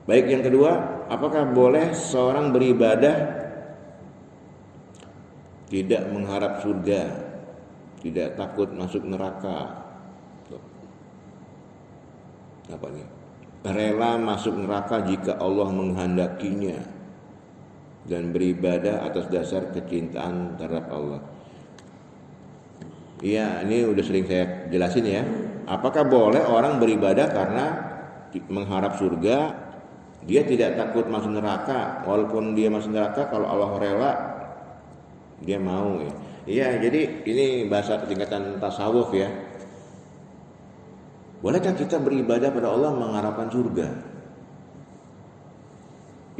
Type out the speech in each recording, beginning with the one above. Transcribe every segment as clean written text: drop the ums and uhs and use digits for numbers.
Baik, yang kedua, apakah boleh seorang beribadah tidak mengharap surga, tidak takut masuk neraka? Apa nih? Rela masuk neraka jika Allah menghendakinya dan beribadah atas dasar kecintaan terhadap Allah. Iya, ini udah sering saya jelasin ya. Apakah boleh orang beribadah karena mengharap surga, dia tidak takut masuk neraka, walaupun dia masuk neraka kalau Allah rela dia mau ya. Iya, jadi ini bahasa tingkatan tasawuf ya. Bolehkah kita beribadah pada Allah mengharapkan surga?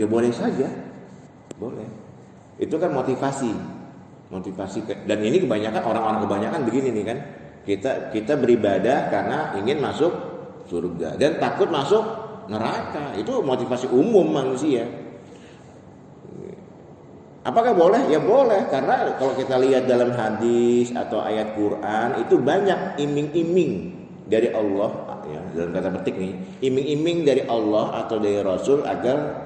Ya boleh saja. Boleh. Itu kan motivasi. Dan ini kebanyakan orang-orang kebanyakan begini nih kan. Kita beribadah karena ingin masuk surga dan takut masuk neraka. Itu motivasi umum manusia. Apakah boleh? Ya boleh, karena kalau kita lihat dalam hadis atau ayat Quran itu banyak iming-iming dari Allah ya, dalam kata petik nih, iming-iming dari Allah atau dari Rasul agar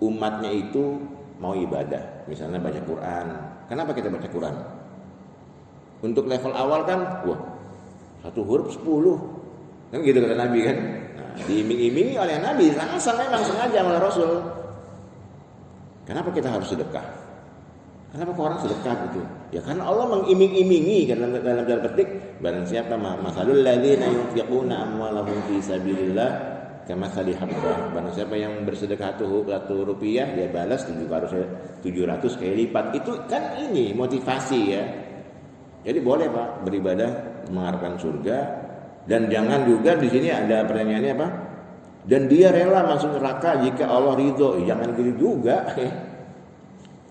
umatnya itu mau ibadah. Misalnya baca Quran. Kenapa kita baca Quran? Untuk level awal kan, wah, 1 huruf 10. Kan gitu kata Nabi kan. Nah, diiming-imingi oleh Nabi, langsung memang sengaja oleh Rasul. Kenapa kita harus sedekah? Kenapa kok orang sedekah gitu? Ya karena Allah mengiming-imingi kan dalam petik, barang siapa masalul ladzina yunfiquna amwalahum fi sabilillah kamatsali habbah. Barang siapa yang bersedekah 1 rupiah dia balas 700 kali lipat. Itu kan ini motivasi ya. Jadi boleh Pak beribadah mengharapkan surga, dan jangan juga di sini ada pertanyaannya apa? Dan dia rela masuk neraka jika Allah ridho. Jangan gitu juga.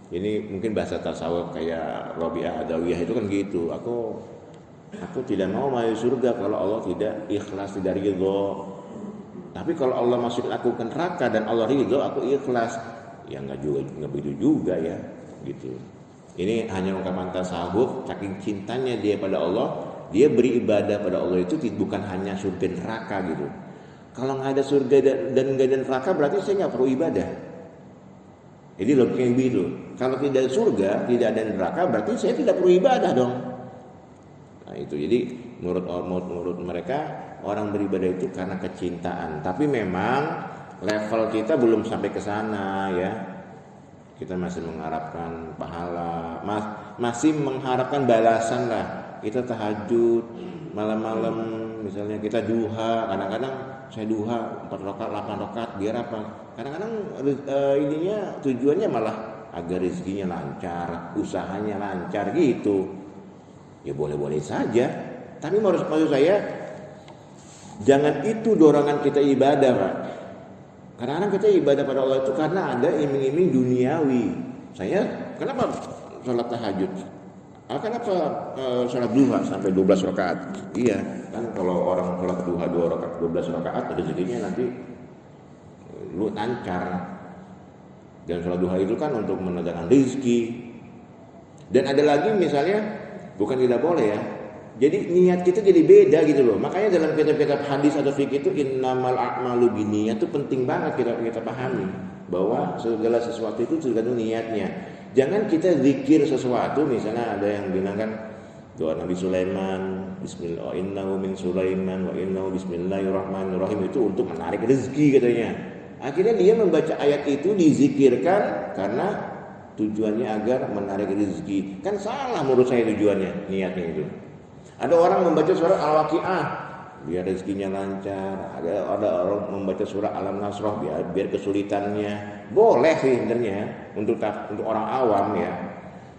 Ini mungkin bahasa tasawuf kayak Rabi'ah Adawiyah itu kan gitu. Aku tidak mau masuk surga kalau Allah tidak ikhlas, tidak ridho. Tapi kalau Allah masuk aku ke neraka dan Allah ridho, aku ikhlas. Ya enggak begitu juga ya, gitu. Ini hanya ungkapan tasawuf, saking cintanya dia pada Allah, dia beribadah pada Allah itu bukan hanya surga neraka gitu. Kalau nggak ada surga dan nggak ada neraka, berarti saya nggak perlu ibadah. Jadi logikanya begitu. Kalau tidak ada surga, tidak ada neraka, berarti saya tidak perlu ibadah dong. Nah itu, jadi menurut mereka orang beribadah itu karena kecintaan. Tapi memang level kita belum sampai ke sana ya. Kita masih mengharapkan pahala, masih mengharapkan balasan lah. Kita tahajud malam-malam, misalnya kita duha. Kadang-kadang saya duha 4 rakaat, 8 rakaat, biar apa? Kadang-kadang ininya tujuannya malah agar rezekinya lancar, usahanya lancar gitu. Ya boleh-boleh saja. Tapi maksud saya, jangan itu dorongan kita ibadah, Pak. Kadang-kadang kita ibadah pada Allah itu karena ada iming-iming duniawi. Saya kenapa sholat tahajud? Kenapa sholat duha sampai 12 rakaat? Iya, kan kalau orang sholat duha 12 rakaat, rezekinya nanti lu lancar. Dan sholat duha itu kan untuk mendatangkan rezeki. Dan ada lagi misalnya, bukan tidak boleh ya. Jadi niat kita jadi beda gitu loh. Makanya dalam kitab-kitab hadis atau fikih itu innamal a'malu binniyat itu penting banget kita pahami bahwa segala sesuatu itu tergantung niatnya. Jangan kita zikir sesuatu, misalnya ada yang bilang kan doa Nabi Sulaiman, bismillah innahu min Sulaiman wa innahu bismillahirrahmanirrahim, itu untuk menarik rezeki katanya. Akhirnya dia membaca ayat itu dizikirkan karena tujuannya agar menarik rezeki. Kan salah menurut saya tujuannya, niatnya itu. Ada orang membaca surah Al-Waqiah biar rezekinya lancar. Ada orang membaca surah Al-Nasrah biar kesulitannya. Boleh sih sebenarnya untuk orang awam ya.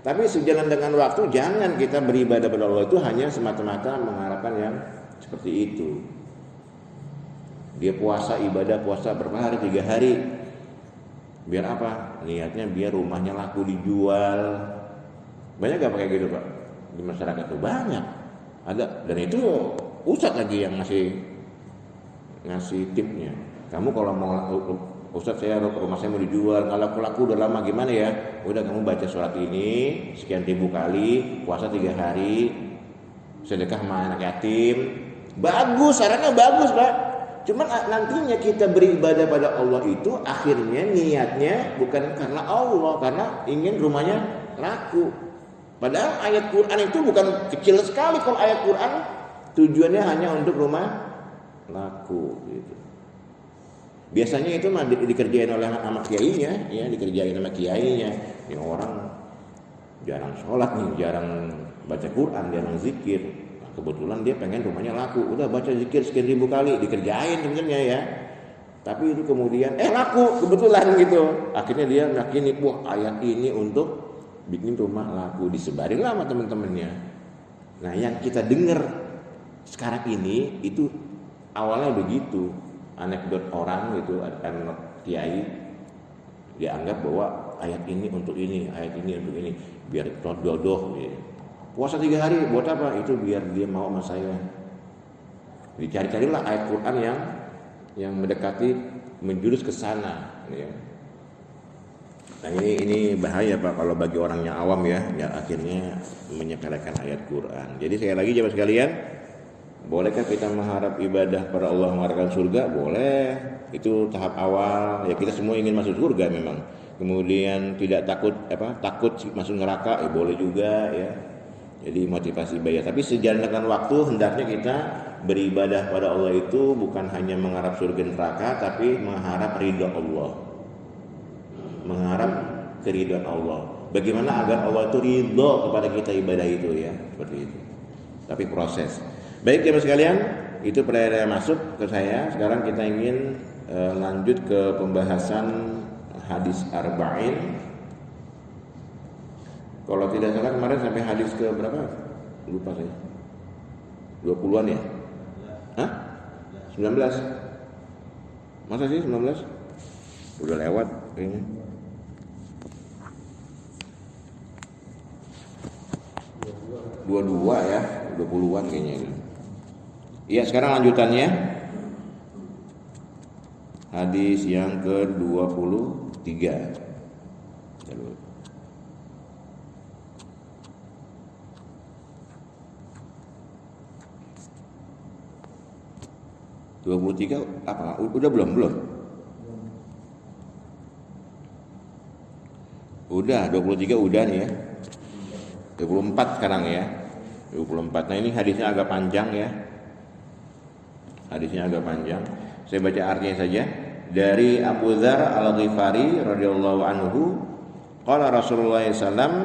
Tapi sejalan dengan waktu jangan kita beribadah pada Allah itu hanya semata-mata mengharapkan yang seperti itu. Dia ibadah puasa berapa hari? 3 hari. Biar apa? Niatnya biar rumahnya laku dijual. Banyak gak pakai gitu Pak? Di masyarakat itu banyak. Ada, dan itu ustadz lagi yang ngasih tipnya. Kamu kalau mau ustadz, rumah saya mau dijual, kalau laku udah lama gimana ya? Udah kamu baca surat ini sekian ribu kali, puasa 3 hari, sedekah sama anak yatim. Bagus, sarannya bagus Pak. Cuman nantinya kita beribadah pada Allah itu akhirnya niatnya bukan karena Allah, karena ingin rumahnya laku. Padahal ayat Quran itu bukan kecil sekali. Kalau ayat Quran tujuannya hanya untuk rumah laku gitu. Biasanya itu mah dikerjain oleh sama kiainya, ya, dikerjain sama kiainya. Ini orang jarang sholat nih, jarang baca Quran, jarang zikir. Nah, kebetulan dia pengen rumahnya laku, udah baca zikir sekian ribu kali, dikerjain sebenarnya ya. Tapi itu kemudian laku kebetulan gitu. Akhirnya dia yakini, wah ayat ini untuk bikin rumah laku, disebarin lah sama teman-temannya. Nah, yang kita dengar sekarang ini itu awalnya begitu. Anekdot orang gitu, anak kiai dianggap bahwa ayat ini untuk ini, ayat ini untuk ini, biar jodoh gitu. Puasa 3 hari buat apa? Itu biar dia mau sama saya. Dicari-carilah ayat Quran yang mendekati, menjurus ke sana ya. Nah, ini bahaya Pak kalau bagi orang yang awam ya akhirnya menyepelekan ayat Quran. Jadi sekali lagi jemaah sekalian, bolehkah kita mengharap ibadah pada Allah mengharapkan surga? Boleh. Itu tahap awal. Ya kita semua ingin masuk surga memang. Kemudian tidak takut masuk neraka, boleh juga ya. Jadi motivasi ibadah. Tapi sejalan dengan waktu hendaknya kita beribadah pada Allah itu bukan hanya mengharap surga neraka, tapi mengharap ridha Allah. Mengharap keridhaan Allah. Bagaimana agar Allah itu ridha kepada kita ibadah itu ya, seperti itu. Tapi proses. Baik jemaah sekalian, itu pertanyaan masuk ke saya. Sekarang kita ingin lanjut ke pembahasan hadis arba'in. Kalau tidak salah kemarin sampai hadis ke berapa? Lupa saya. 20-an ya? Hah? 19? Masa sih 19? Udah lewat kayaknya. 22 ya, 20-an kayaknya gitu. Iya, sekarang lanjutannya hadis yang ke-23. Lalu 23 apa? Udah belum? Udah, 23 udah nih ya. 24 sekarang ya. 24. Nah, ini hadisnya agak panjang ya. Hadisnya agak panjang. Saya baca artinya saja. Dari Abu Dzar Al-Ghifari radhiyallahu anhu, qala Rasulullah SAW.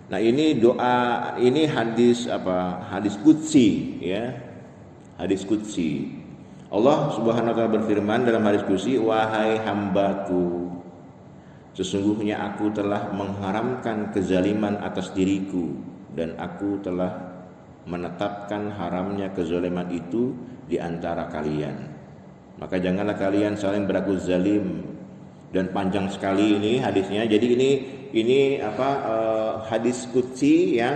Nah, ini doa, ini hadis apa? Hadis qudsi ya. Hadis qudsi. Allah Subhanahu wa taala berfirman dalam hadis qudsi, "Wahai hambaku, sesungguhnya aku telah mengharamkan kezaliman atas diriku dan aku telah menetapkan haramnya kezaliman itu di antara kalian. Maka janganlah kalian saling berlaku zalim." Dan panjang sekali ini hadisnya. Jadi ini hadis qudsi yang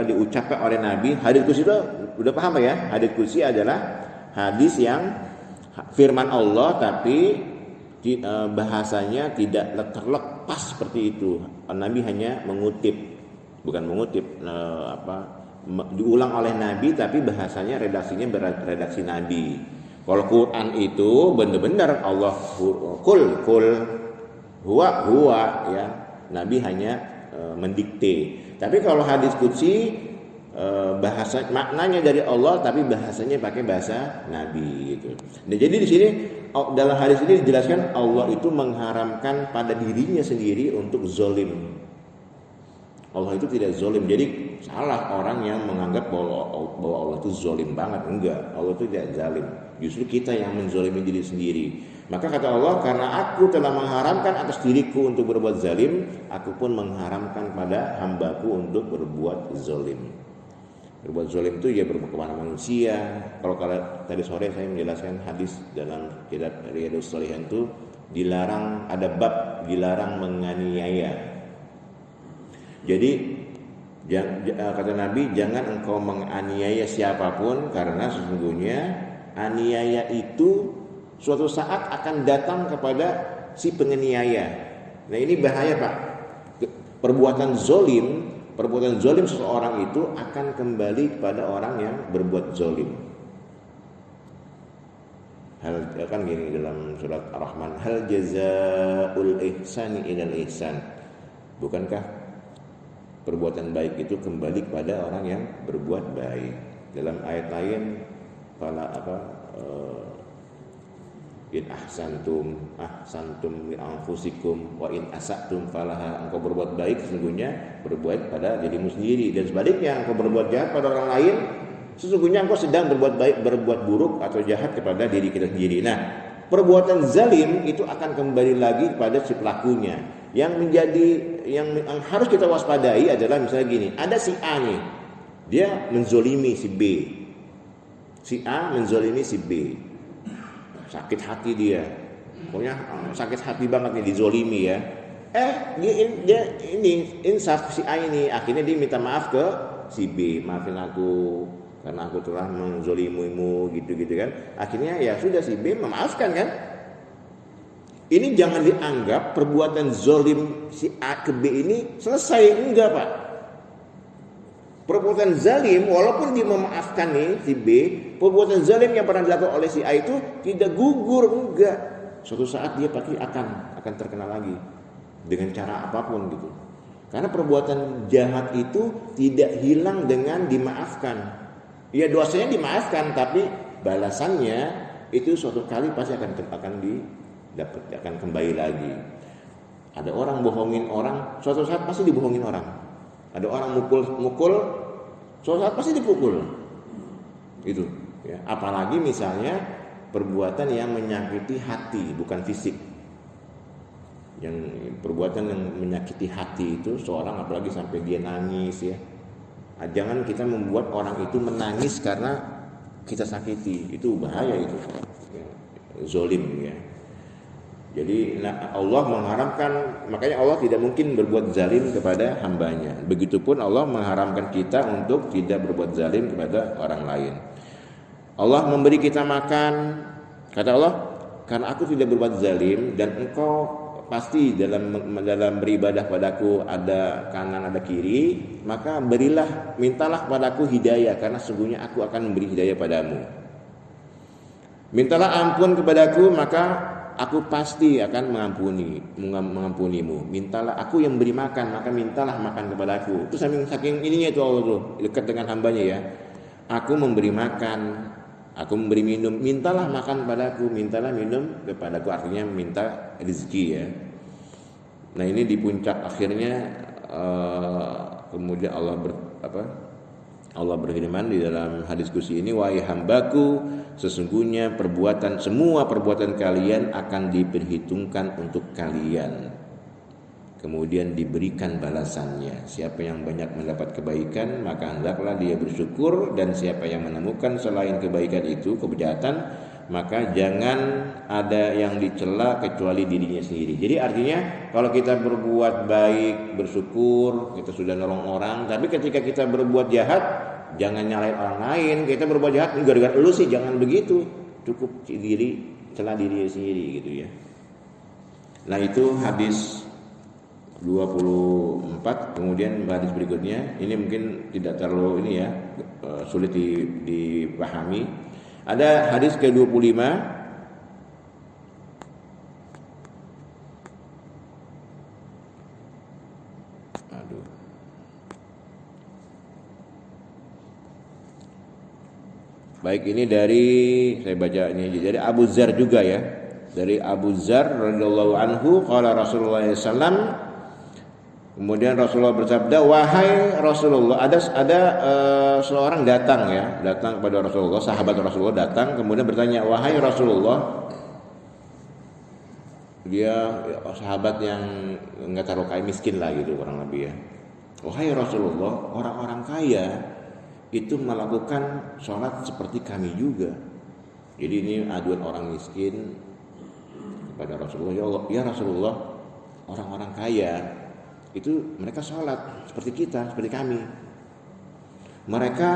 diucapkan oleh Nabi. Hadis qudsi itu udah paham ya? Hadis qudsi adalah hadis yang firman Allah tapi bahasanya tidak terlepas seperti itu. Nabi hanya diulang oleh Nabi tapi bahasanya redaksinya redaksi Nabi. Kalau Quran itu benar-benar Allah kul huwa ya. Nabi hanya mendikte. Tapi kalau hadis qudsi bahasa maknanya dari Allah tapi bahasanya pakai bahasa Nabi gitu. Nah, jadi di sini dalam hadis ini dijelaskan Allah itu mengharamkan pada dirinya sendiri untuk zalim. Allah itu tidak zalim. Jadi salah orang yang menganggap bahwa Allah itu zalim banget. Enggak, Allah itu tidak zalim. Justru kita yang menzalimi diri sendiri. Maka kata Allah, karena aku telah mengharamkan atas diriku untuk berbuat zalim, aku pun mengharamkan pada hambaku untuk berbuat zalim. Berbuat zalim itu ya berbuat kepada manusia. Kalau tadi sore saya menjelaskan hadis dalam kitab Riyadhus Shalihin itu dilarang, ada bab dilarang menganiaya. Jadi kata Nabi, jangan engkau menganiaya siapapun karena sesungguhnya aniaya itu suatu saat akan datang kepada si penganiaya. Nah, ini bahaya Pak. Perbuatan zalim Perbuatan zalim seseorang itu akan kembali kepada orang yang berbuat zalim. Hal kan gini dalam surat Ar-Rahman, hal jazaa'ul ihsani ilal ihsan. Bukankah perbuatan baik itu kembali kepada orang yang berbuat baik? Dalam ayat lain, in ahsantum li anfusikum wa in asatum falaha. Engkau berbuat baik sesungguhnya berbuat pada dirimu sendiri, dan sebaliknya engkau berbuat jahat pada orang lain sesungguhnya engkau sedang berbuat baik, berbuat buruk atau jahat kepada diri kita sendiri. Nah, perbuatan zalim itu akan kembali lagi kepada si pelakunya. Yang harus kita waspadai adalah misalnya gini, ada si A nih, dia menzolimi si B. Si A menzolimi si B. Sakit hati dia. Pokoknya sakit hati banget nih dizolimi ya. Dia ini insaf si A ini, akhirnya dia minta maaf ke si B. Maafin aku karena aku telah menzolimimu gitu kan. Akhirnya ya sudah, si B memaafkan kan. Ini jangan dianggap perbuatan zolim si A ke B ini selesai, enggak Pak. Perbuatan zalim walaupun dia memaafkan nih si B, perbuatan zalim yang pernah dilakukan oleh si A itu tidak gugur, enggak. Suatu saat dia pasti akan terkena lagi dengan cara apapun gitu. Karena perbuatan jahat itu tidak hilang dengan dimaafkan. Ya dosanya dimaafkan, tapi balasannya itu suatu kali pasti akan kembali lagi. Ada orang bohongin orang, suatu saat pasti dibohongin orang. Ada orang mukul, suatu saat pasti dipukul. Itu, ya. Apalagi misalnya perbuatan yang menyakiti hati, bukan fisik. Yang perbuatan yang menyakiti hati itu seorang, apalagi sampai dia nangis ya. Jangan kita membuat orang itu menangis karena kita sakiti, itu bahaya itu, zolim ya. Jadi Allah mengharamkan, makanya Allah tidak mungkin berbuat zalim kepada hambanya. Begitupun Allah mengharamkan kita untuk tidak berbuat zalim kepada orang lain. Allah memberi kita makan, kata Allah, karena aku tidak berbuat zalim dan engkau pasti dalam beribadah padaku ada kanan ada kiri, maka mintalah padaku hidayah, karena sesungguhnya aku akan memberi hidayah padamu. Mintalah ampun kepadaku, maka aku pasti akan mengampunimu. Mintalah, aku yang beri makan, maka mintalah makan kepadaku. Itu saking ininya itu Allah tuh dekat dengan hambanya ya. Aku memberi makan, aku memberi minum, mintalah makan padaku, mintalah minum kepadaku, artinya minta rezeki ya. Nah ini di puncak akhirnya kemudian Allah berfirman di dalam hadis qudsi ini, wahai hambaku, sesungguhnya semua perbuatan kalian akan diperhitungkan untuk kalian, kemudian diberikan balasannya. Siapa yang banyak mendapat kebaikan, maka hendaklah dia bersyukur, dan siapa yang menemukan selain kebaikan itu kejahatan, maka jangan ada yang dicela kecuali dirinya sendiri. Jadi artinya kalau kita berbuat baik, bersyukur, kita sudah nolong orang, tapi ketika kita berbuat jahat, jangan nyalain orang lain. Kita berbuat jahat gara-gara lu sih, jangan begitu. Cukup cela diri sendiri gitu ya. Nah itu hadis 24. Kemudian hadis berikutnya ini mungkin tidak terlalu sulit dipahami. Ada hadis ke-25. Baik, ini saya baca ini dari Abu Dzar juga ya. Dari Abu Dzar radhiyallahu anhu, qala Rasulullah sallallahu. Kemudian Rasulullah bersabda, wahai Rasulullah, ada seorang datang kepada Rasulullah, sahabat Rasulullah datang kemudian bertanya, wahai Rasulullah, dia sahabat yang enggak terlalu kaya, miskin lah gitu kurang lebih ya. Wahai Rasulullah, orang-orang kaya itu melakukan sholat seperti kami juga. Jadi ini aduan orang miskin kepada Rasulullah, ya Rasulullah, orang-orang kaya itu mereka sholat seperti kita, seperti kami. Mereka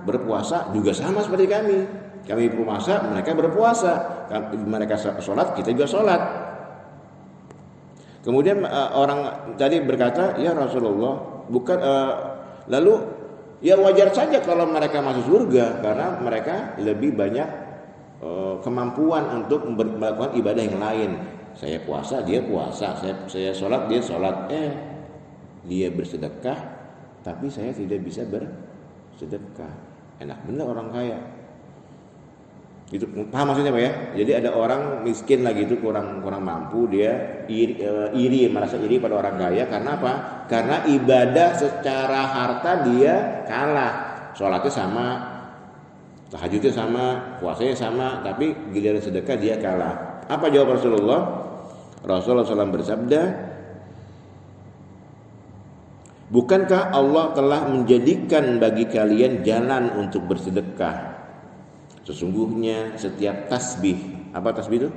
berpuasa juga sama seperti kami. Kami berpuasa, mereka berpuasa. Mereka sholat, kita juga sholat. Kemudian orang tadi berkata, ya Rasulullah, bukan Lalu ya wajar saja kalau mereka masuk surga karena mereka lebih banyak kemampuan untuk melakukan ibadah yang lain. Saya puasa, dia puasa. Saya sholat, dia sholat. Dia bersedekah, tapi saya tidak bisa bersedekah. Enak bener orang kaya. Itu paham maksudnya Pak ya? Jadi ada orang miskin lagi itu kurang mampu, dia iri, merasa iri pada orang kaya karena apa? Karena ibadah secara harta dia kalah. Sholatnya sama, tahajudnya sama, puasanya sama, tapi giliran sedekah dia kalah. Apa jawab Rasulullah? Rasulullah SAW bersabda, bukankah Allah telah menjadikan bagi kalian jalan untuk bersedekah? Sesungguhnya setiap tasbih, apa tasbih itu?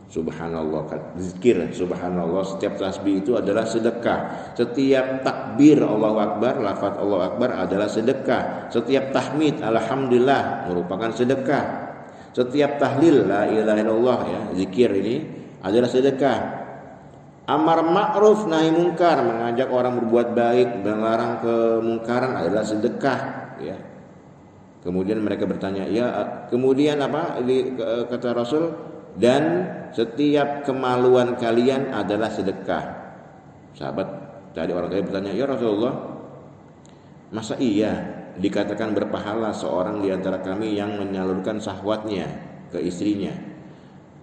Subhanallah, zikir, subhanallah, setiap tasbih itu adalah sedekah. Setiap takbir Allahu Akbar, lafaz Allahu Akbar adalah sedekah. Setiap tahmid alhamdulillah merupakan sedekah. Setiap tahlil la ilaha illallah ya, zikir ini adalah sedekah. Amar ma'ruf nahi mungkar, mengajak orang berbuat baik, melarang kemungkaran adalah sedekah ya. Kemudian mereka bertanya, ya kemudian apa? Kata Rasul, dan setiap kemaluan kalian adalah sedekah. Sahabat tadi orang tadi bertanya, ya Rasulullah, masa iya dikatakan berpahala seorang di antara kami yang menyalurkan syahwatnya ke istrinya?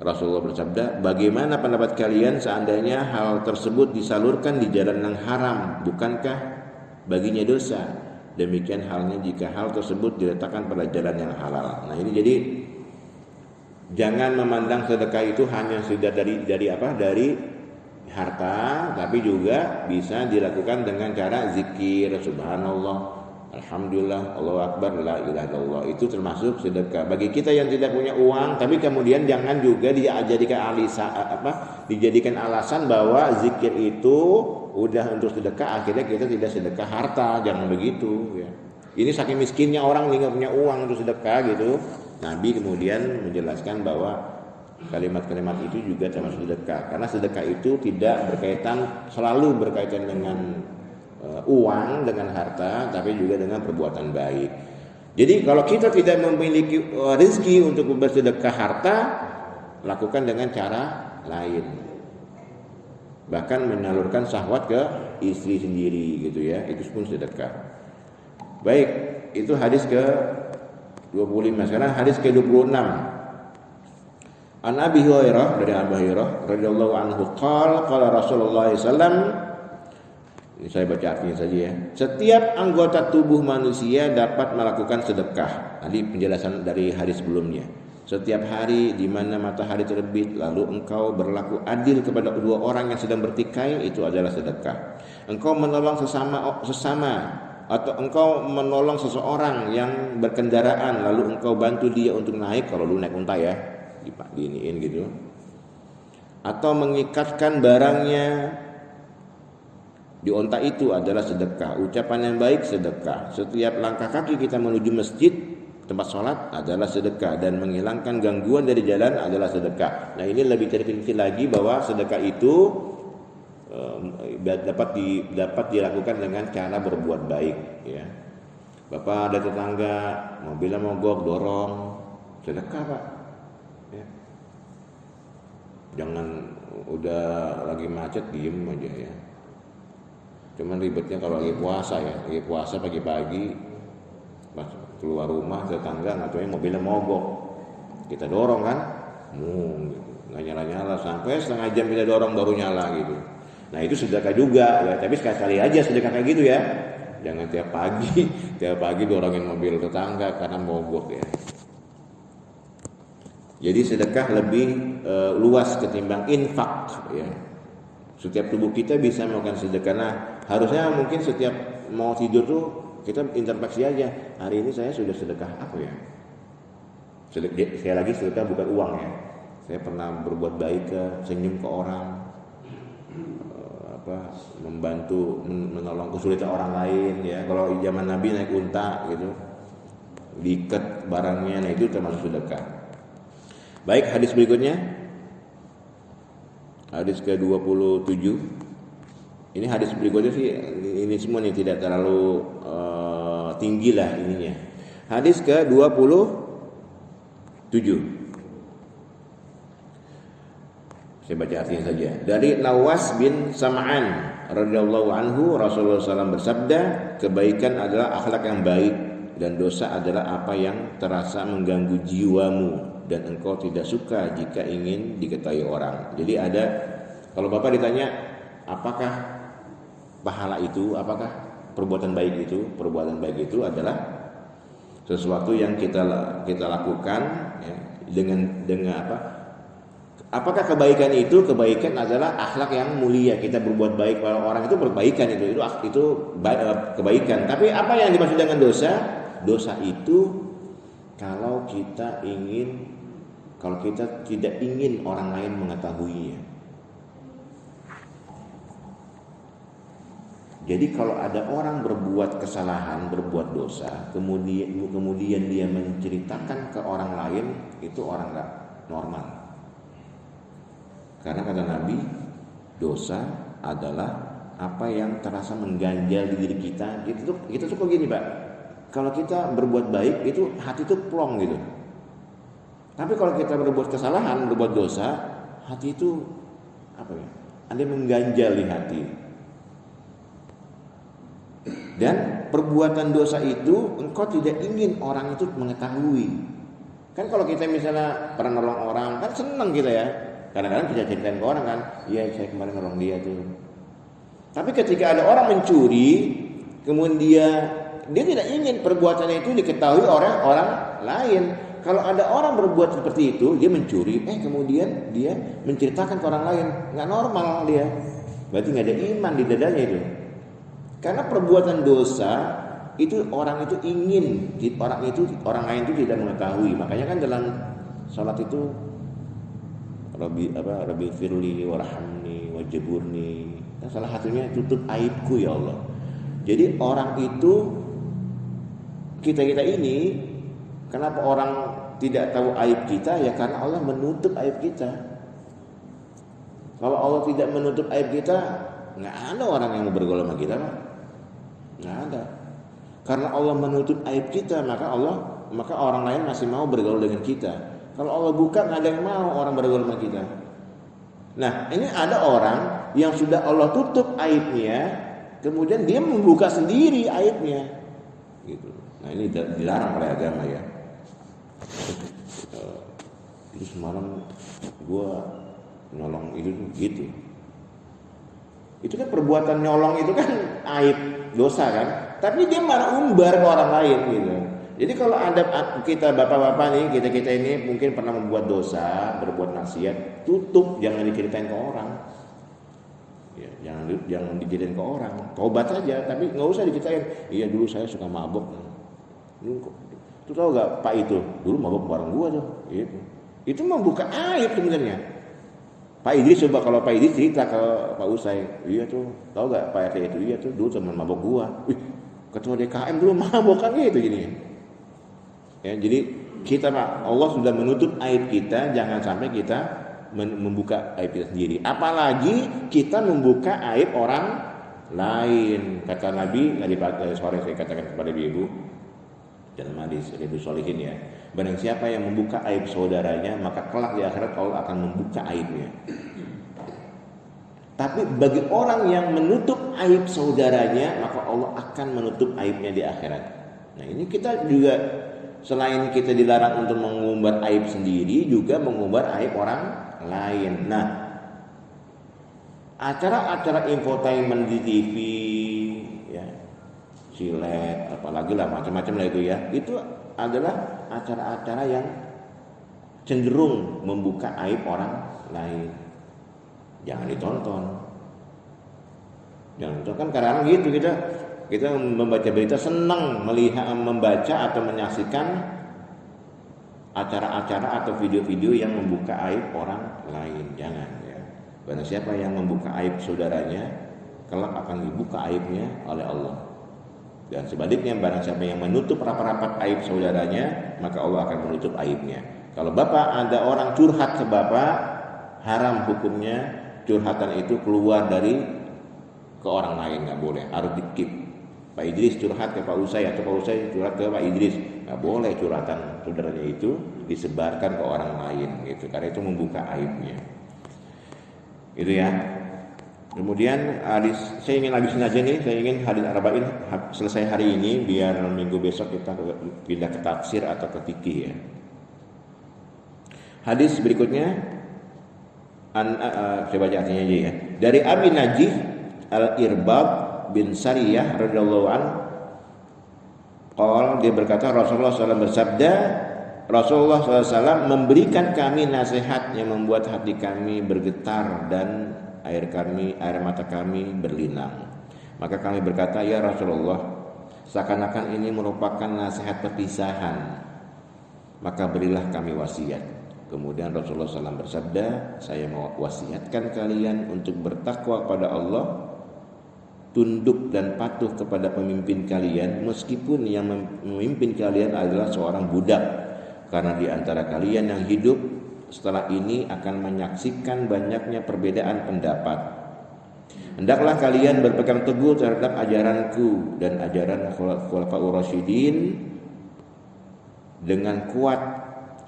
Rasulullah bersabda, bagaimana pendapat kalian seandainya hal tersebut disalurkan di jalan yang haram? Bukankah baginya dosa? Demikian halnya jika hal tersebut diletakkan pada jalan yang halal. Nah ini jadi jangan memandang sedekah itu hanya sudah dari harta, tapi juga bisa dilakukan dengan cara zikir, subhanallah, alhamdulillah, Allahu Akbar, la ilaha illallah. Itu termasuk sedekah. Bagi kita yang tidak punya uang, tapi kemudian jangan juga dijadikan alasan bahwa zikir itu udah untuk sedekah, akhirnya kita tidak sedekah harta. Jangan begitu ya. Ini saking miskinnya orang nggak punya uang untuk sedekah gitu. Nabi kemudian menjelaskan bahwa kalimat-kalimat itu juga termasuk sedekah, karena sedekah itu tidak selalu berkaitan dengan uang, dengan harta, tapi juga dengan perbuatan baik. Jadi kalau kita tidak memiliki rezeki untuk bersedekah harta, lakukan dengan cara lain. Bahkan menyalurkan syahwat ke istri sendiri gitu ya, itu pun sedekah. Baik, itu hadis ke 25. Sekarang hadis ke 26. An Abi Hurairah, dari Abu Hurairah radhiyallahu anhu qala Rasulullah sallam, ini saya baca artinya saja ya. Setiap anggota tubuh manusia dapat melakukan sedekah. Tadi penjelasan dari hadis sebelumnya. Setiap hari di mana matahari terbit, lalu engkau berlaku adil kepada dua orang yang sedang bertikai, itu adalah sedekah. Engkau menolong sesama atau engkau menolong seseorang yang berkendaraan, lalu engkau bantu dia untuk naik, kalau lu naik unta ya, diiniin gitu. Atau mengikatkan barangnya di unta, itu adalah sedekah. Ucapan yang baik sedekah. Setiap langkah kaki kita menuju masjid, tempat sholat, adalah sedekah, dan menghilangkan gangguan dari jalan adalah sedekah. Nah ini lebih terperinci lagi bahwa sedekah itu dapat dilakukan dengan cara berbuat baik ya. Bapak ada tetangga mobilnya mogok, dorong, sedekah Pak ya. Jangan udah lagi macet diem aja ya. Cuman ribetnya kalau lagi puasa ya, lagi puasa pagi-pagi pas keluar rumah tetangga ngatunya mobilnya mogok, kita dorong kan, gitu. Nggak nyala-nyala sampai setengah jam kita dorong baru nyala gitu. Nah itu sedekah juga ya, tapi sekali-sekali aja sedekah kayak gitu ya. Jangan tiap pagi dorongin mobil tetangga karena mogok ya. Jadi sedekah lebih luas ketimbang infak ya. Setiap tubuh kita bisa melakukan sedekah. Nah harusnya mungkin setiap mau tidur tuh kita introspeksi aja, hari ini saya sudah sedekah apa ya? Sekali lagi sedekah bukan uang ya. Saya pernah berbuat baik, senyum ke orang, membantu, menolong kesulitan orang lain ya. Kalau zaman Nabi naik unta gitu, diikat barangnya, nah itu termasuk sedekah. Baik, hadis berikutnya, hadis ke-27. Ini hadis berikutnya sih ini semua nih tidak terlalu tinggi lah ininya. Hadis ke-27. Saya baca artinya saja. Dari Nawas bin Sam'an radhiyallahu anhu, Rasulullah SAW bersabda, kebaikan adalah akhlak yang baik dan dosa adalah apa yang terasa mengganggu jiwamu dan engkau tidak suka jika ingin diketahui orang. Jadi ada, kalau Bapak ditanya apakah pahala itu, apakah perbuatan baik itu? Perbuatan baik itu adalah sesuatu yang kita lakukan ya, dengan apa? Apakah kebaikan itu? Kebaikan adalah akhlak yang mulia. Kita berbuat baik pada orang itu berbaikan itu kebaikan. Tapi apa yang dimaksud dengan dosa? Dosa itu kalau kita tidak ingin orang lain mengetahuinya. Jadi kalau ada orang berbuat kesalahan, berbuat dosa, kemudian dia menceritakan ke orang lain, itu orang nggak normal. Karena kata Nabi, dosa adalah apa yang terasa mengganjal di diri kita. Kita suka gini Pak, kalau kita berbuat baik itu hati itu plong gitu. Tapi kalau kita berbuat kesalahan, berbuat dosa, hati itu apa ya? Ada yang mengganjal di hati. Dan perbuatan dosa itu engkau tidak ingin orang itu mengetahui. Kan kalau kita misalnya pernah nolong orang, kan senang kita ya. Kadang-kadang kita ceritain ke orang kan, iya saya kemarin nolong dia tuh. Tapi ketika ada orang mencuri, kemudian dia tidak ingin perbuatannya itu diketahui oleh orang lain. Kalau ada orang berbuat seperti itu, dia mencuri, kemudian dia menceritakan ke orang lain, nggak normal dia. Berarti nggak ada iman di dadanya itu. Karena perbuatan dosa itu orang itu ingin orang lain itu tidak mengetahui. Makanya kan dalam salat itu Rabbi firli warhamni wajiburni. Nah, salah satunya tutup aibku ya Allah. Jadi orang itu kita ini kenapa orang tidak tahu aib kita ya karena Allah menutup aib kita. Kalau Allah tidak menutup aib kita, nggak ada orang yang mau bergaul sama kita, Pak. Nggak ada. Karena Allah menutup aib kita, maka orang lain masih mau bergaul dengan kita. Kalau Allah buka, nggak ada yang mau orang bergaul sama kita. Nah, ini ada orang yang sudah Allah tutup aibnya, kemudian dia membuka sendiri aibnya, gitu. Nah, ini dilarang oleh agama ya. Itu semalam gua nolong itu gitu. Itu kan perbuatan nyolong itu kan aib, dosa kan. Tapi dia malah umbar ke orang lain gitu. Jadi kalau ada kita bapak-bapak nih, kita ini mungkin pernah membuat dosa, berbuat maksiat, tutup, jangan diceritain ke orang. Ya, jangan diceritain ke orang. Tobat saja, tapi nggak usah diceritain. Iya dulu saya suka mabok. Itu tahu gak Pak itu? Dulu mabok bareng gua tuh. Gitu. Itu membuka aib sebenarnya. Pak Idris coba kalau Pak Idris cerita ke Pak Usai, iya tuh, tahu gak Pak RT itu? Iya tuh, dulu teman mabok gua. Ketua DKM dulu mabok kan gitu jadinya. Ya, jadi kita Pak, Allah sudah menutup aib kita, jangan sampai kita membuka aib kita sendiri. Apalagi kita membuka aib orang lain. Kata Nabi tadi sore saya katakan kepada ibu dalam hadis Riyadhus Shalihin ya. Barang siapa yang membuka aib saudaranya, maka kelak di akhirat Allah akan membuka aibnya. Tapi bagi orang yang menutup aib saudaranya, maka Allah akan menutup aibnya di akhirat. Nah, ini kita juga selain kita dilarang untuk mengumbar aib sendiri, juga mengumbar aib orang lain. Nah, acara-acara infotainment di TV, ya, silet, apalagi lah macam-macam lah itu ya. Itu adalah acara-acara yang cenderung membuka aib orang lain. Jangan ditonton. Jangan ditonton kan kadang-kadang gitu kita membaca berita senang melihat membaca atau menyaksikan acara-acara atau video-video yang membuka aib orang lain. Jangan ya. Barang siapa yang membuka aib saudaranya, kelak akan dibuka aibnya oleh Allah. Dan sebaliknya barang siapa yang menutup rapat-rapat aib saudaranya, maka Allah akan menutup aibnya. Kalau Bapak ada orang curhat ke Bapak, haram hukumnya curhatan itu keluar dari ke orang lain, nggak boleh, harus dikip. Pak Idris curhat ke Pak Usai atau Pak Usai curhat ke Pak Idris, nggak boleh curhatan saudaranya itu disebarkan ke orang lain gitu, karena itu membuka aibnya. Itu ya. Kemudian hadis, saya ingin habisin aja nih, saya ingin hadis arba'in selesai hari ini biar minggu besok kita pindah ke tafsir atau ke fikih ya. Hadis berikutnya saya baca artinya aja ya. Dari Abi Najih Al-Irbad bin Sariyah radhiyallahu an, dia berkata Rasulullah SAW bersabda, Rasulullah SAW memberikan kami nasihat yang membuat hati kami bergetar dan air mata kami berlinang. Maka kami berkata, ya Rasulullah, seakan-akan ini merupakan nasihat perpisahan, maka berilah kami wasiat. Kemudian Rasulullah SAW bersabda, saya mau wasiatkan kalian untuk bertakwa kepada Allah, tunduk dan patuh kepada pemimpin kalian, meskipun yang memimpin kalian adalah seorang budak, karena di antara kalian yang hidup setelah ini akan menyaksikan banyaknya perbedaan pendapat. Hendaklah kalian berpegang teguh terhadap ajaranku dan ajaran Khulafaur Rasyidin dengan kuat.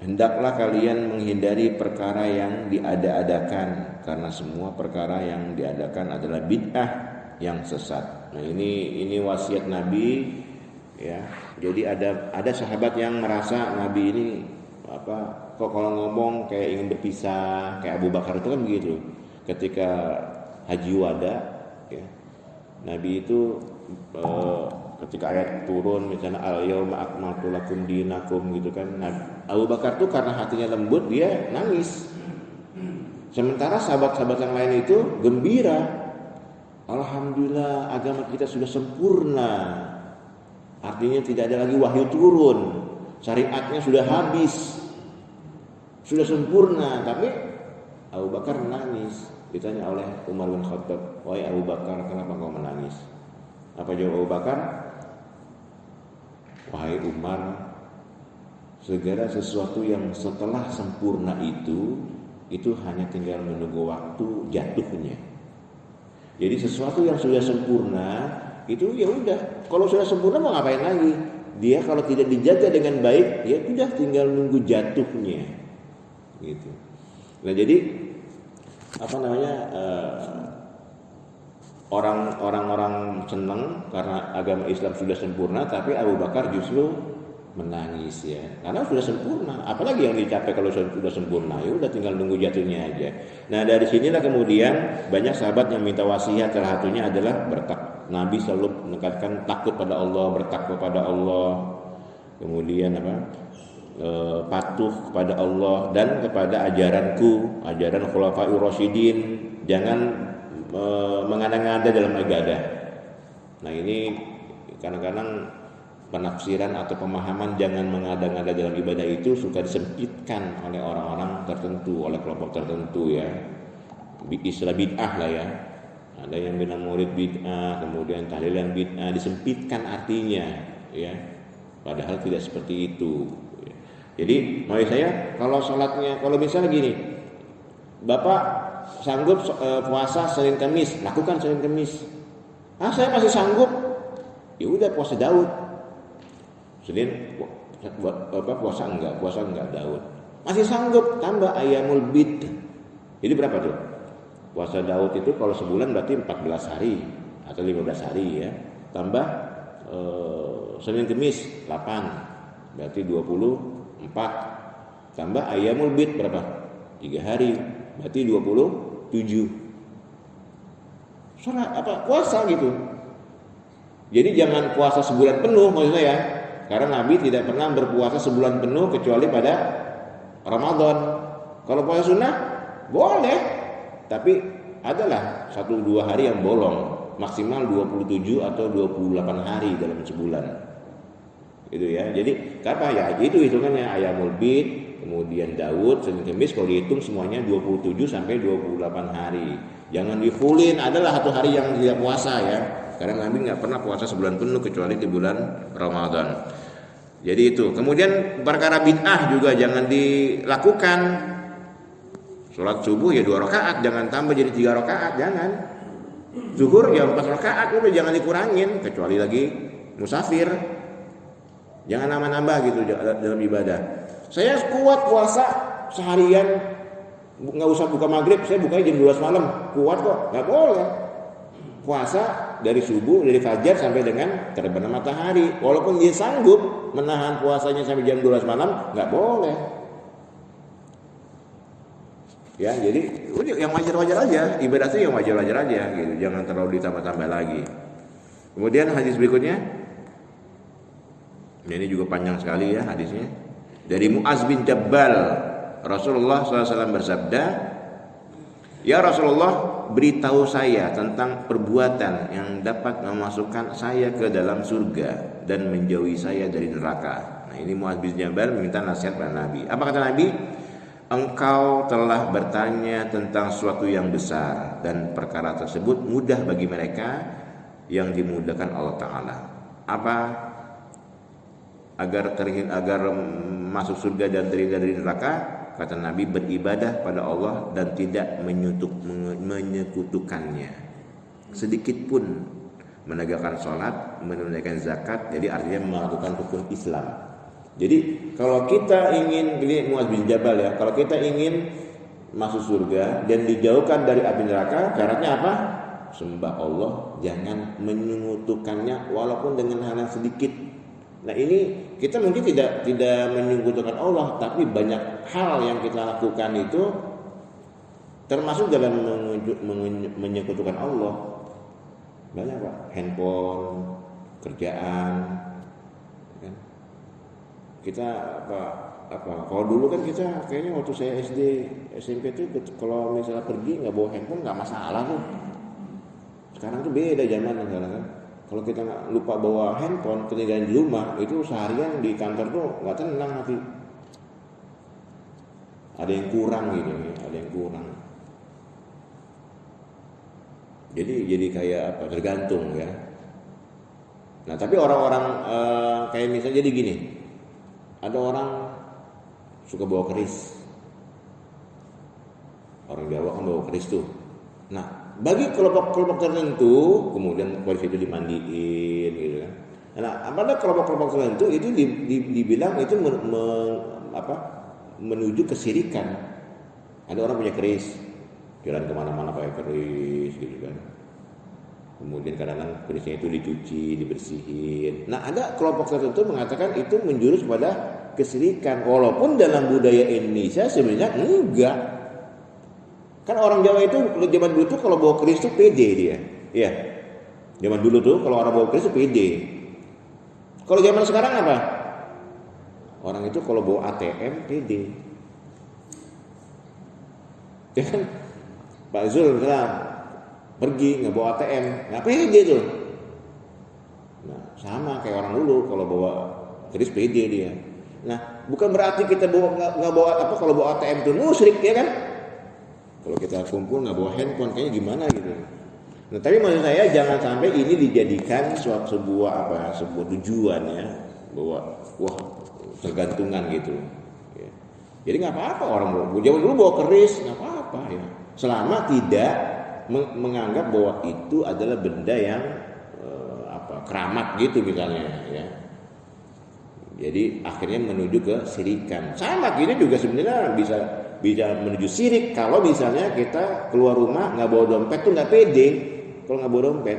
Hendaklah kalian menghindari perkara yang diada-adakan, karena semua perkara yang diadakan adalah bid'ah yang sesat. Nah, ini wasiat Nabi ya. Jadi ada sahabat yang merasa Nabi ini kok kalau ngomong kayak ingin berpisah, kayak Abu Bakar itu kan begitu. Ketika haji wada ya, Nabi itu ketika ayat turun misalnya al-yauma akmaltu lakum dinakum gitu kan. Nah, Abu Bakar tuh karena hatinya lembut dia nangis. Sementara sahabat-sahabat yang lain itu gembira. Alhamdulillah agama kita sudah sempurna. Artinya tidak ada lagi wahyu turun. Syariatnya sudah habis. Sudah sempurna, tapi Abu Bakar menangis. Ditanya oleh Umar bin Khattab, "Wahai Abu Bakar, kenapa kau menangis?" Apa jawab Abu Bakar? "Wahai Umar, segala sesuatu yang setelah sempurna itu hanya tinggal menunggu waktu jatuhnya. Jadi sesuatu yang sudah sempurna itu ya udah, kalau sudah sempurna mau ngapain lagi? Dia kalau tidak dijaga dengan baik, ya udah tinggal nunggu jatuhnya." Gitu. Nah, jadi orang-orang senang karena agama Islam sudah sempurna, tapi Abu Bakar justru menangis ya, karena sudah sempurna. Apalagi yang dicapai kalau sudah sempurna, ya udah tinggal nunggu jatuhnya aja. Nah, dari sinilah kemudian banyak sahabat yang minta wasiat, salah satunya adalah Nabi selalu menekankan takut pada Allah, bertakwa pada Allah, kemudian patuh kepada Allah dan kepada ajaranku, ajaran Khulafaur Rasyidin, jangan mengada-ngada dalam ibadah. Nah, ini kadang-kadang penafsiran atau pemahaman jangan mengada-ngada dalam ibadah itu suka disempitkan oleh orang-orang tertentu, oleh kelompok tertentu ya. Istilah bid'ah lah ya. Ada yang bilang murid bid'ah, kemudian tahlil yang bid'ah, disempitkan artinya ya. Padahal tidak seperti itu. Jadi mau saya kalau sholatnya, kalau misalnya gini, Bapak sanggup puasa Senin Kamis, lakukan Senin Kamis. Saya masih sanggup, ya udah puasa Daud. Senin Bapak puasa enggak Daud. Masih sanggup, tambah Ayyamul Bid. Jadi berapa tuh? Puasa Daud itu kalau sebulan berarti 14 hari atau 15 hari ya. Tambah Senin Kamis 8, berarti 24. Tambah Ayyamul Bid berapa? 3 hari, berarti 27. Puasa gitu. Jadi jangan puasa sebulan penuh maksudnya ya. Karena Nabi tidak pernah berpuasa sebulan penuh kecuali pada Ramadan. Kalau puasa sunnah boleh, tapi adalah 1-2 hari yang bolong, maksimal 27 atau 28 hari dalam sebulan. Itu ya. Jadi apa ya? Itu hitungannya Ayyamul Bid, kemudian Daud, Senin Kamis kalau dihitung semuanya 27 sampai 28 hari. Jangan difulin, adalah 1 hari yang tidak puasa ya. Karena Nabi enggak pernah puasa sebulan penuh kecuali di bulan Ramadan. Jadi itu. Kemudian perkara bid'ah juga jangan dilakukan. Sholat subuh ya 2 rakaat, jangan tambah jadi 3 rakaat, jangan. Zuhur ya 4 rakaat, udah jangan dikurangin, kecuali lagi musafir. Jangan nambah-nambah gitu dalam ibadah. Saya kuat puasa seharian, nggak usah buka maghrib, saya bukanya jam 12 malam, kuat kok. Nggak boleh. Puasa dari subuh, dari fajar sampai dengan terbenam matahari. Walaupun dia sanggup menahan puasanya sampai jam 12 malam, nggak boleh. Ya, jadi yang wajar-wajar aja, ibadahnya yang wajar-wajar aja gitu. Jangan terlalu ditambah-tambah lagi. Kemudian hadis berikutnya, ini juga panjang sekali ya hadisnya. Dari Mu'az bin Jabal, Rasulullah SAW bersabda, "Ya Rasulullah, beritahu saya tentang perbuatan yang dapat memasukkan saya ke dalam surga dan menjauhi saya dari neraka." Nah, ini Mu'az bin Jabal meminta nasihat pada Nabi. Apa kata Nabi? "Engkau telah bertanya tentang sesuatu yang besar dan perkara tersebut mudah bagi mereka yang dimudahkan Allah Ta'ala." Apa? Agar masuk surga dan terhindar dari neraka, kata Nabi, beribadah pada Allah dan tidak menyekutukannya sedikit pun, menegakkan sholat, menunaikan zakat, jadi artinya melakukan rukun Islam. Jadi kalau kita ingin, ini Mu'az bin Jabal ya, kalau kita ingin masuk surga dan dijauhkan dari api neraka, syaratnya apa? Sembah Allah, jangan menyekutukannya walaupun dengan hal yang sedikit. Nah, ini kita mungkin tidak menyekutukan Allah, tapi banyak hal yang kita lakukan itu termasuk dalam menyekutukan Allah. Banyak Pak, handphone, kerjaan, kan? Kita apa? Kalau dulu kan kita kayaknya waktu saya SD, SMP itu kalau misalnya pergi nggak bawa handphone nggak masalah tuh. Sekarang tuh beda zaman sekarang kan. Kalau kita lupa bawa handphone, ketinggalan di rumah, itu seharian di kantor tuh nggak tenang hati. Ada yang kurang gitu, ada yang kurang. Jadi kayak apa? Tergantung ya. Nah, tapi orang-orang kayak misalnya jadi gini, ada orang suka bawa keris. Orang Jawa kan bawa keris tuh. Nah, bagi kelompok-kelompok tertentu, kemudian keris itu dimandiin gitu kan. Nah, pada kelompok-kelompok tertentu itu dibilang itu menuju kesirikan. Ada orang punya keris, jalan kemana-mana pakai keris gitu kan. Kemudian kadang-kadang kerisnya itu dicuci, dibersihin. Nah, ada kelompok tertentu mengatakan itu menjurus pada kesirikan. Walaupun dalam budaya Indonesia sebenarnya enggak. Kan orang Jawa itu zaman dulu tuh kalau bawa keris tuh pede dia. Iya. Zaman dulu tuh kalau orang bawa keris tuh pede. Kalau zaman sekarang apa? Orang itu kalau bawa ATM pede. Ya kan? Pak Zul misalnya pergi nggak bawa ATM, nggak pede tuh. Nah, sama kayak orang dulu kalau bawa keris pede dia. Nah, bukan berarti kita nggak bawa apa kalau bawa ATM itu musyrik ya kan? Kalau kita kumpul nggak bawa handphone kayaknya gimana gitu. Nah, tapi maksud saya jangan sampai ini dijadikan sebuah tujuan ya, bahwa wah tergantungan gitu. Ya. Jadi nggak apa-apa orang zaman dulu bawa keris nggak apa-apa ya, selama tidak menganggap bahwa itu adalah benda yang keramat gitu misalnya ya. Jadi akhirnya menuju ke sirikan. Sama gini juga sebenarnya bisa menuju sirik kalau misalnya kita keluar rumah nggak bawa dompet tuh nggak pede kalau nggak bawa dompet.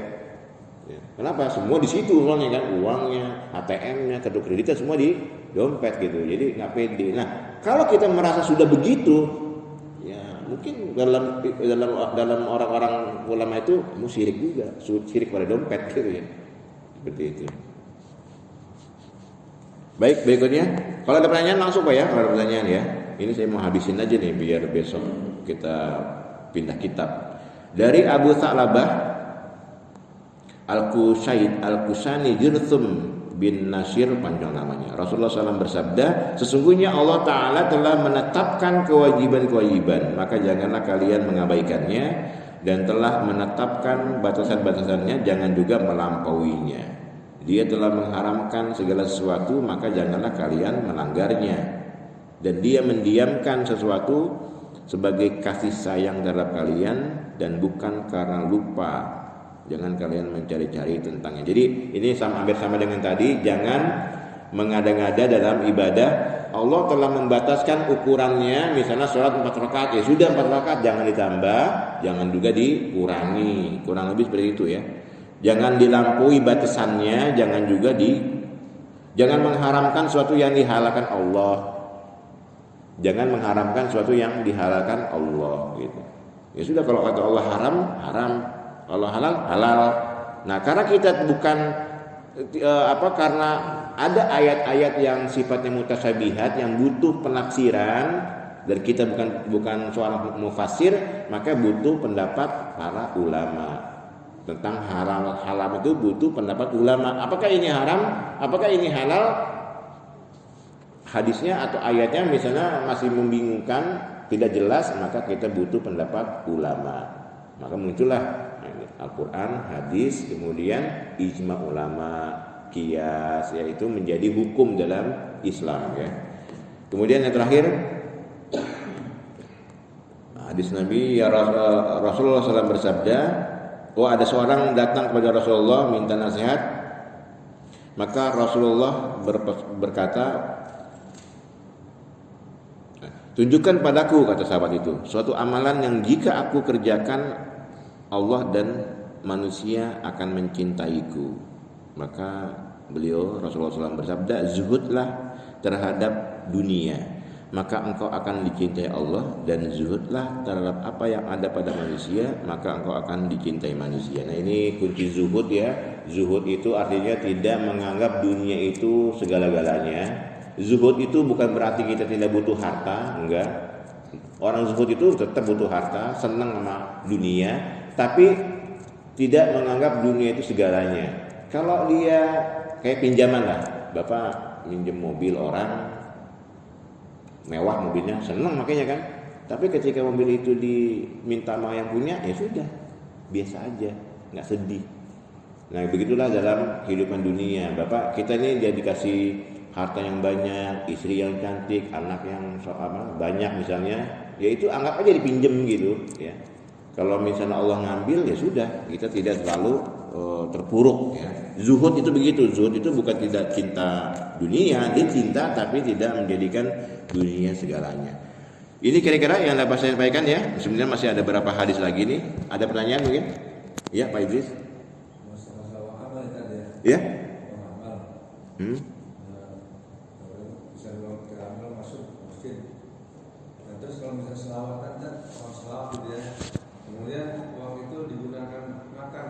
Ya. Kenapa? Semua di situ soalnya kan, uangnya, ATM-nya, kartu kreditnya semua di dompet gitu. Jadi nggak pede. Nah, kalau kita merasa sudah begitu, ya mungkin dalam orang-orang ulama itu syirik juga, syirik pada dompet gitu ya. Seperti itu. Baik, berikutnya. Kalau ada pertanyaan langsung Pak ya, kalau ada pertanyaan ya. Ini saya mau habisin aja nih biar besok kita pindah kitab. Dari Abu Tha'labah Al-Kusani Jirthum bin Nasir, panjang namanya. Rasulullah SAW bersabda, sesungguhnya Allah Ta'ala telah menetapkan kewajiban-kewajiban, maka janganlah kalian mengabaikannya, dan telah menetapkan batasan-batasannya, jangan juga melampauinya. Dia telah mengharamkan segala sesuatu, maka janganlah kalian melanggarnya. Dan dia mendiamkan sesuatu sebagai kasih sayang terhadap kalian dan bukan karena lupa Jangan kalian mencari-cari tentangnya. Jadi ini hampir sama dengan tadi, jangan mengada-ngada dalam ibadah. Allah telah membataskan ukurannya, misalnya sholat 4 rakaat, ya sudah 4 rakaat, jangan ditambah, jangan juga dikurangi. Kurang lebih seperti itu ya. Jangan dilampaui batasannya, jangan mengharamkan sesuatu yang dihalalkan Allah. Jangan mengharamkan sesuatu yang dihalalkan Allah gitu. Ya sudah, kalau kata Allah haram, haram. Kalau halal, halal. Nah, karena kita bukan karena ada ayat-ayat yang sifatnya mutasyabihat yang butuh penafsiran dan kita bukan seorang mufassir, maka butuh pendapat para ulama. Tentang haram itu butuh pendapat ulama. Apakah ini haram? Apakah ini halal? Hadisnya atau ayatnya misalnya masih membingungkan, tidak jelas, maka kita butuh pendapat ulama. Maka muncullah Al-Quran, hadis, kemudian ijma ulama, qiyas, yaitu menjadi hukum dalam Islam ya. Kemudian yang terakhir, hadis Nabi, ya Rasulullah SAW bersabda, ada seorang datang kepada Rasulullah minta nasihat, maka Rasulullah berkata, tunjukkan padaku, kata sahabat itu, suatu amalan yang jika aku kerjakan Allah dan manusia akan mencintaiku. Maka beliau Rasulullah SAW bersabda, zuhudlah terhadap dunia, maka engkau akan dicintai Allah, dan zuhudlah terhadap apa yang ada pada manusia, maka engkau akan dicintai manusia. Nah, ini kunci zuhud ya. Zuhud itu artinya tidak menganggap dunia itu segala-galanya. Zuhud itu bukan berarti kita tidak butuh harta, enggak. Orang zuhud itu tetap butuh harta, senang sama dunia, tapi tidak menganggap dunia itu segalanya. Kalau dia kayak pinjaman lah, Bapak minjem mobil orang, mewah mobilnya, senang makanya kan. Tapi ketika mobil itu diminta sama yang punya, ya sudah, biasa aja, nggak sedih. Nah, begitulah dalam kehidupan dunia. Bapak kita ini dia dikasih harta yang banyak, istri yang cantik, anak yang banyak misalnya, ya itu anggap aja dipinjem gitu ya. Kalau misalnya Allah ngambil, ya sudah, kita tidak terlalu terpuruk ya. Zuhud itu begitu. Zuhud itu bukan tidak cinta dunia, dia cinta tapi tidak menjadikan dunia segalanya. Ini kira-kira yang dapat saya sampaikan ya. Sebenarnya masih ada beberapa hadis lagi nih. Ada pertanyaan mungkin? Ya, Pak Idris. Masalah amal tadi Ya. ya. Amal. Bisa kita amal masuk masjid. Nah, terus kalau misalnya selawatan kan orang selawat gitu ya. Kemudian uang itu digunakan makan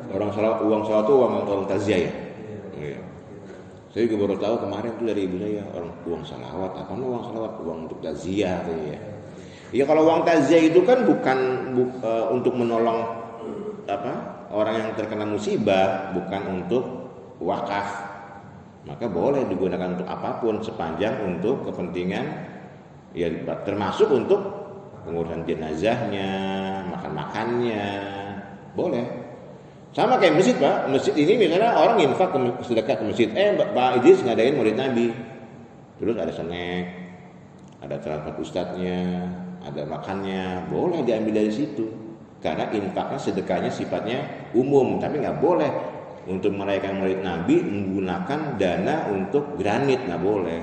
uang salawat itu uang takziah ya. Iya. Saya juga baru tahu kemarin tuh dari ibu saya, uang salawat, apa uang salawat, uang untuk takziah ya. Iya, kalau uang takziah itu kan bukan untuk menolong orang yang terkena musibah, bukan untuk wakaf. Maka boleh digunakan untuk apapun sepanjang untuk kepentingan ya, termasuk untuk pengurusan jenazahnya, makan-makannya, boleh. Sama kayak masjid, Pak. Masjid ini misalnya orang infak sedekah ke masjid. Pak Idris ngadain Maulid Nabi. Terus ada snack, ada transport ustadznya, ada makannya, boleh diambil dari situ. Karena infaknya, sedekahnya sifatnya umum, tapi nggak boleh untuk merayakan Maulid Nabi menggunakan dana untuk granit, nggak boleh.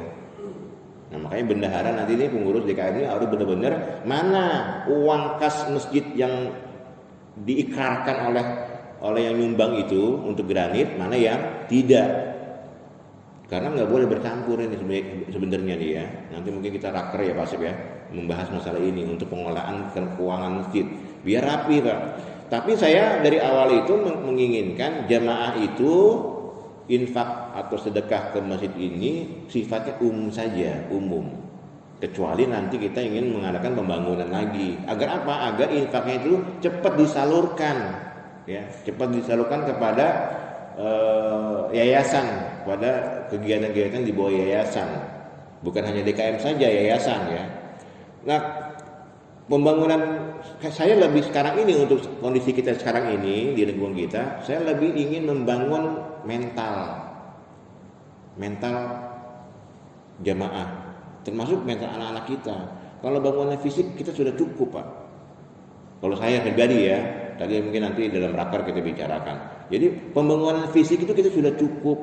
Nah, makanya bendahara nanti ini, pengurus DKM ini harus benar-benar mana uang kas masjid yang diikrarkan oleh yang nyumbang itu untuk granit, mana yang tidak. Karena nggak boleh bercampur ini sebenarnya nih ya. Nanti mungkin kita raker ya Pak Asep ya, membahas masalah ini untuk pengelolaan keuangan masjid biar rapi Pak. Tapi saya dari awal itu menginginkan jamaah itu infak atau sedekah ke masjid ini sifatnya umum saja, umum. Kecuali nanti kita ingin mengadakan pembangunan lagi. Agar apa? Agar infaknya itu cepat disalurkan, ya, cepat disalurkan kepada yayasan, kepada kegiatan-kegiatan di bawah yayasan. Bukan hanya DKM saja, yayasan ya. Nah, pembangunan saya lebih sekarang ini, untuk kondisi kita sekarang ini di lingkungan kita, saya lebih ingin membangun mental jamaah, termasuk mental anak-anak kita. Kalau bangunan fisik kita sudah cukup Pak. Kalau saya pribadi ya, Tadi mungkin nanti dalam rakar kita bicarakan. Jadi pembangunan fisik itu kita sudah cukup.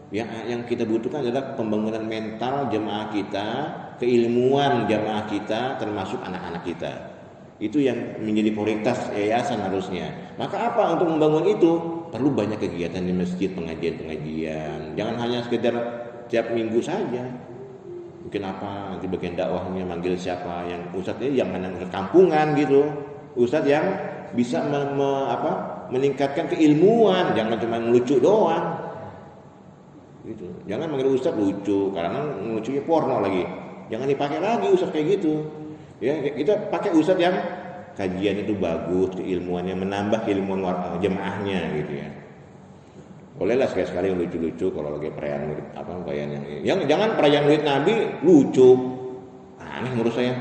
Yang kita butuhkan adalah pembangunan mental jemaah kita, keilmuan jemaah kita, termasuk anak-anak kita. Itu yang menjadi prioritas yayasan harusnya. Maka apa untuk membangun itu? Perlu banyak kegiatan di masjid, pengajian-pengajian. Jangan hanya sekedar tiap minggu saja. Mungkin apa nanti bagian dakwahnya manggil siapa yang ustadz ini yang mana kampungan gitu. Ustadz yang bisa meningkatkan keilmuan, jangan cuma lucu doang. Gitu. Jangan manggil ustadz lucu, karena lucunya porno lagi. Jangan dipakai lagi ustadz kayak gitu. Ya, kita pakai ustadz yang kajian itu bagus, keilmuannya menambah keilmuan jemaahnya gitu ya. Bolehlah sekali-sekali yang lucu-lucu kalau lagi perayaan Maulid perayaan yang ini. Yang jangan perayaan Maulid Nabi lucu. Aneh menurut saya.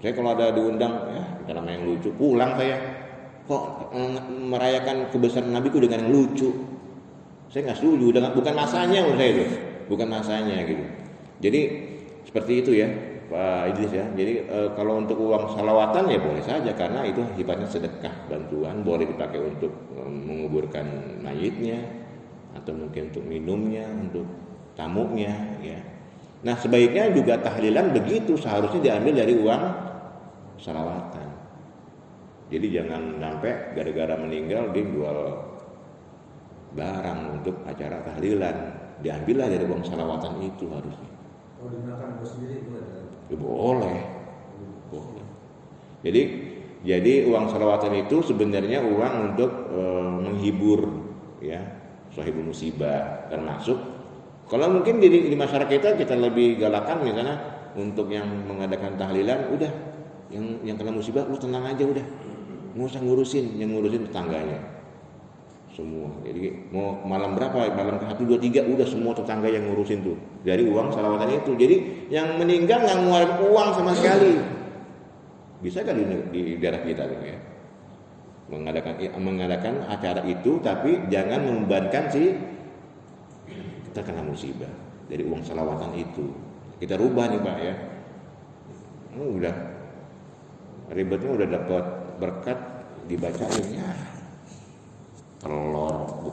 Saya kalau ada diundang ya kita namanya yang lucu, pulang saya. Kok merayakan kebesaran Nabi itu dengan yang lucu? Saya nggak setuju, bukan masanya menurut saya itu. Bukan masanya gitu. Jadi seperti itu ya. Pak Idris ya. Jadi kalau untuk uang salawatan ya boleh saja karena itu sifatnya sedekah bantuan, boleh dipakai untuk menguburkan mayitnya atau mungkin untuk minumnya, untuk tamunya ya. Nah, sebaiknya juga tahlilan begitu seharusnya diambil dari uang salawatan. Jadi jangan sampai gara-gara meninggal dia jual barang untuk acara tahlilan, diambillah dari uang salawatan itu harusnya. Kalau digunakan buat sendiri boleh. Ya, boleh. Jadi uang salawatan itu sebenarnya uang untuk menghibur ya sahibul musibah, termasuk kalau mungkin di masyarakat kita lebih galakan misalnya untuk yang mengadakan tahlilan udah yang kena musibah lu tenang aja udah. Nggak usah ngurusin, yang ngurusin tetangganya. Semua. Jadi mau malam berapa? Malam ke 1 2 3 udah semua tetangga yang ngurusin tuh dari uang salawatan itu. Jadi yang meninggal nggak ngeluarin uang sama sekali. Bisa kan di daerah kita gitu ya. Mengadakan acara itu tapi jangan membebankan si terkena musibah dari uang salawatan itu. Kita rubah nih Pak ya. Udah ribetnya udah dapat berkat dibacain ya. Telur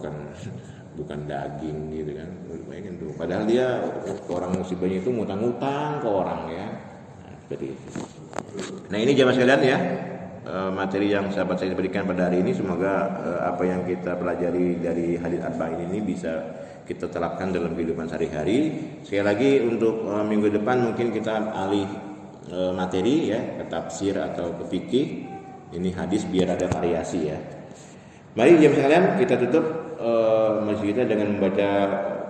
bukan daging gitu kan, bayangin tuh. Padahal dia orang musibahnya itu ngutang-ngutang ke orang ya. Nah, seperti itu. Nah ini jamaah sekalian ya, materi yang sahabat saya berikan pada hari ini semoga apa yang kita pelajari dari hadits arba'in ini bisa kita terapkan dalam kehidupan sehari-hari. Sekali lagi untuk minggu depan mungkin kita alih materi ya ke tafsir atau ke fikih. Ini hadis biar ada variasi ya. Mari jemaah sekalian kita tutup majlis kita dengan membaca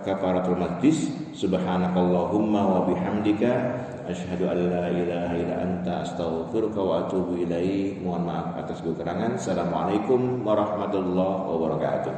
kafaratul majlis. Subhanakallahumma wa bihamdika asyhadu an la ilaha illa anta astaghfiruka wa atubu ilaik. Mohon maaf atas kekurangan. Assalamualaikum warahmatullahi wabarakatuh.